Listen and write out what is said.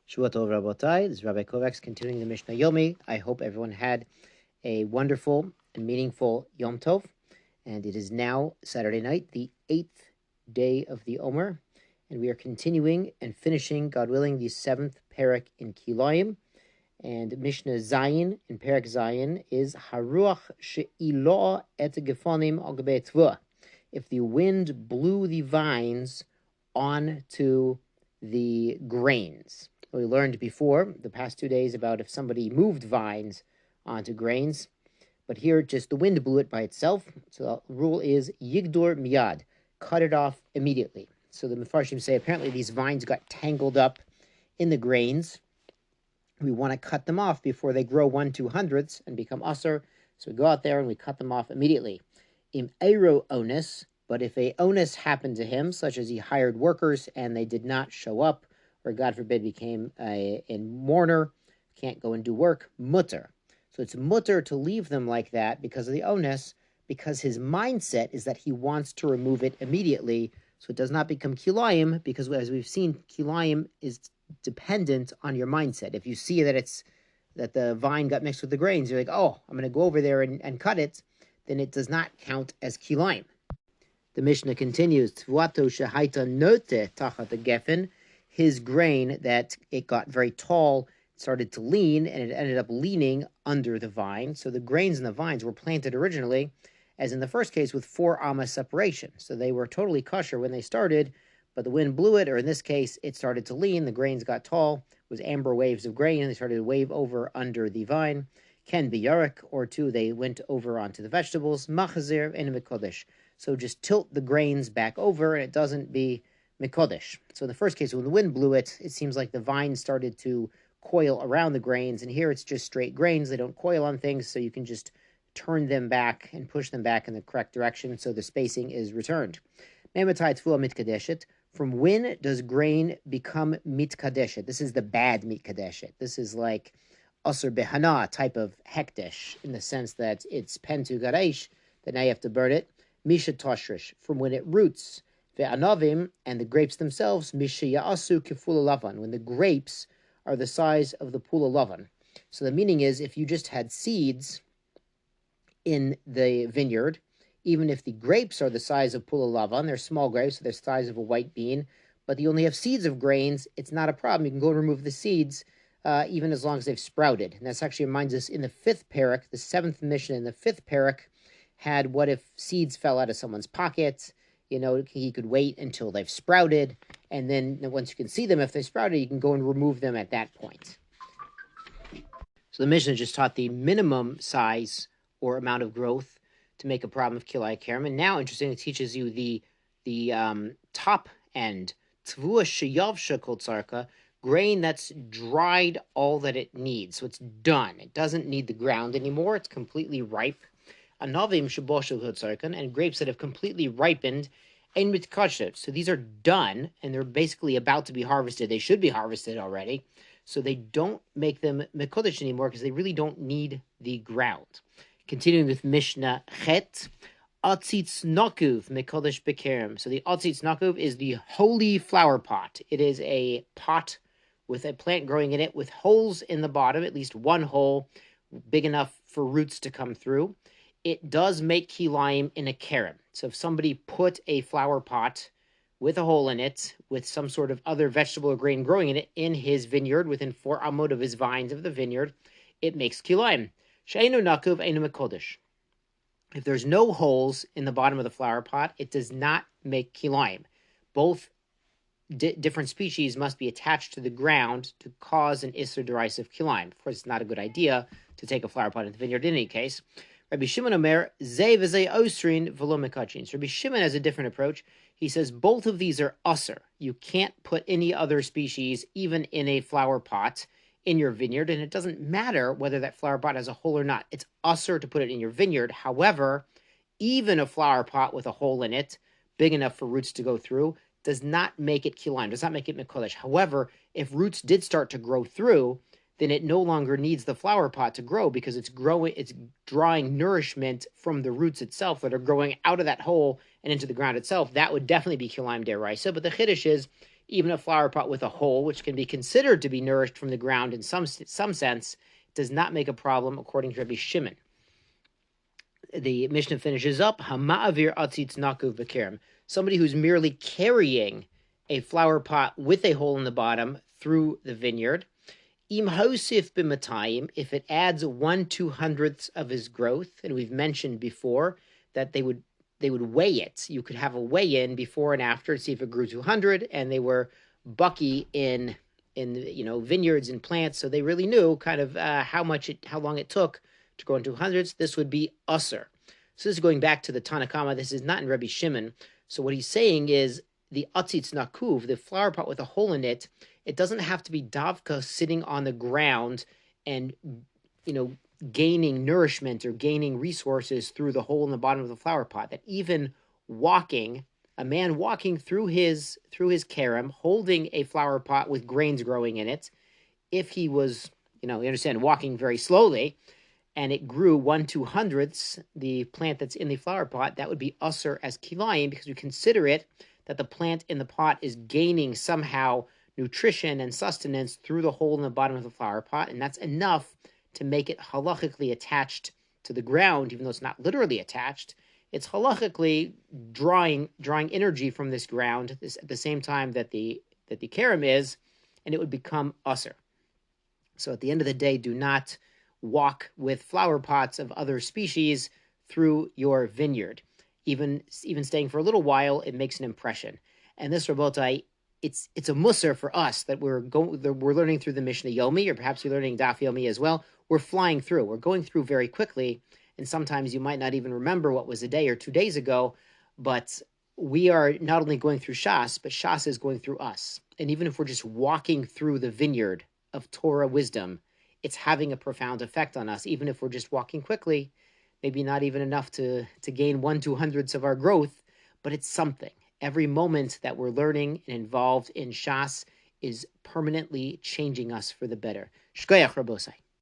Shua Tov Rabotai, this is Rabbi Kovacs continuing the Mishnah Yomi. I hope everyone had a wonderful and meaningful Yom Tov. And it is now Saturday night, the 8th day of the Omer. And we are continuing and finishing, God willing, the 7th parak in Kilayim. And Mishnah Zayin in Parak Zayin is Haruach she'iloa et gefonim al gabei tvua. If the wind blew the vines onto the grains. We learned before, the past 2 days, about if somebody moved vines onto grains. But here, just the wind blew it by itself. So the rule is yigdor miyad, cut it off immediately. So the Mefarshim say apparently these vines got tangled up in the grains. We want to cut them off before they grow 1/200 and become usher. So we go out there and we cut them off immediately. Im eiro onus, but if a onus happened to him, such as he hired workers and they did not show up, or God forbid became a mourner, can't go and do work, mutter. So it's mutter to leave them like that because of the onus, because his mindset is that he wants to remove it immediately, so it does not become kilayim, because as we've seen, kilayim is dependent on your mindset. If you see that the vine got mixed with the grains, you're like, oh, I'm going to go over there and cut it, then it does not count as kilayim. The Mishnah continues, Tvuato shehaita note tachat gefen, his grain that it got very tall, started to lean, and it ended up leaning under the vine. So the grains in the vines were planted originally, as in the first case, with 4 amma separation. So they were totally kosher when they started, but the wind blew it, or in this case, it started to lean, the grains got tall, it was amber waves of grain, and they started to wave over under the vine. Can be yarek, or 2, they went over onto the vegetables, machazir and mikodesh. So just tilt the grains back over, and it doesn't be mikodesh. So in the first case, when the wind blew it, it seems like the vine started to coil around the grains, and here it's just straight grains. They don't coil on things, so you can just turn them back and push them back in the correct direction, so the spacing is returned. Mematai tfula mitkadeshet. From when does grain become mitkadeshet? This is the bad mitkadeshet. This is like Asr behana type of hekdesh, in the sense that it's pentu garesh, that now you have to burn it. Misha toshrish, from when it roots. Ve'anavim, and the grapes themselves, misha ya'asu kefula lavan, when the grapes are the size of the pula lavan. So the meaning is, if you just had seeds in the vineyard, even if the grapes are the size of pula lavan, they're small grapes, so they're the size of a white bean, but you only have seeds of grains, it's not a problem. You can go and remove the seeds, even as long as they've sprouted. And that's actually reminds us in the 5th parak, the 7th Mishnah in the 5th parak, had what if seeds fell out of someone's pocket. You know, he could wait until they've sprouted, and then once you can see them, if they sprouted, you can go and remove them at that point. So the Mishnah just taught the minimum size or amount of growth to make a problem of kilai karam. And now, interestingly, it teaches you the top end, tvua sheyavsha kol tzarka, grain that's dried all that it needs. So it's done. It doesn't need the ground anymore. It's completely ripe. Anavim sheboshu tzarkan, and grapes that have completely ripened, and mitkashet. So these are done, and they're basically about to be harvested. They should be harvested already. So they don't make them mikodesh anymore because they really don't need the ground. Continuing with Mishnah Chet, Atzitz Nakuv Mikodesh Bekerem. So the Atzitz Nakuv is the holy flower pot. It is a pot with a plant growing in it with holes in the bottom, at least one hole big enough for roots to come through. It does make kilayim in a kerem. So if somebody put a flower pot with a hole in it, with some sort of other vegetable or grain growing in it, in his vineyard, within 4 amot of his vines of the vineyard, it makes kilayim. She'enu nakuv einu mekodesh. If there's no holes in the bottom of the flower pot, it does not make kilayim. Both different species must be attached to the ground to cause an isser derisive kilayim. Of course, it's not a good idea to take a flower pot in the vineyard in any case. Rabbi Shimon Omer, Zeh v'zeh osrin v'lo mekachin. So Rabbi Shimon has a different approach. He says both of these are usser. You can't put any other species, even in a flower pot, in your vineyard, and it doesn't matter whether that flower pot has a hole or not. It's usser to put it in your vineyard. However, even a flower pot with a hole in it, big enough for roots to go through, does not make it kilayim, does not make it mikodesh. However, if roots did start to grow through, then it no longer needs the flower pot to grow because it's drawing nourishment from the roots itself that are growing out of that hole and into the ground itself. That would definitely be kilayim deraisa. But the chiddush is, even a flower pot with a hole, which can be considered to be nourished from the ground in some sense, does not make a problem according to Rabbi Shimon. The Mishnah finishes up, Hama'avir atzitz nakuv b'kerem. Somebody who's merely carrying a flower pot with a hole in the bottom through the vineyard. Im hosif b'matayim, if it adds 1/200th of his growth, and we've mentioned before that they would weigh it. You could have a weigh-in before and after to see if it grew 200, and they were bucky in vineyards and plants, so they really knew kind of how long it took to grow into hundreds. This would be usser. So this is going back to the Tanakama. This is not in Rabbi Shimon. So what he's saying is the atzitz nakuv, the flower pot with a hole in it, it doesn't have to be davka sitting on the ground and gaining nourishment or gaining resources through the hole in the bottom of the flower pot. That even a man walking through his kerem, holding a flower pot with grains growing in it, if he was, you understand, walking very slowly, and it grew 1/200th, the plant that's in the flower pot, that would be usser as kilayim, because we consider it that the plant in the pot is gaining somehow nutrition and sustenance through the hole in the bottom of the flower pot, and that's enough to make it halachically attached to the ground, even though it's not literally attached. It's halachically drawing energy from this ground at the same time that the kerem is, and it would become usser. So at the end of the day, do not walk with flower pots of other species through your vineyard. Even staying for a little while, it makes an impression. And this, Rabotai, it's a musar for us that we're learning through the Mishnah Yomi, or perhaps you're learning Daf Yomi as well. We're flying through. We're going through very quickly, and sometimes you might not even remember what was a day or 2 days ago, but we are not only going through Shas, but Shas is going through us. And even if we're just walking through the vineyard of Torah wisdom, it's having a profound effect on us, even if we're just walking quickly, maybe not even enough to gain 1/200th of our growth, but it's something. Every moment that we're learning and involved in Shas is permanently changing us for the better. Shkoyach Rabosai.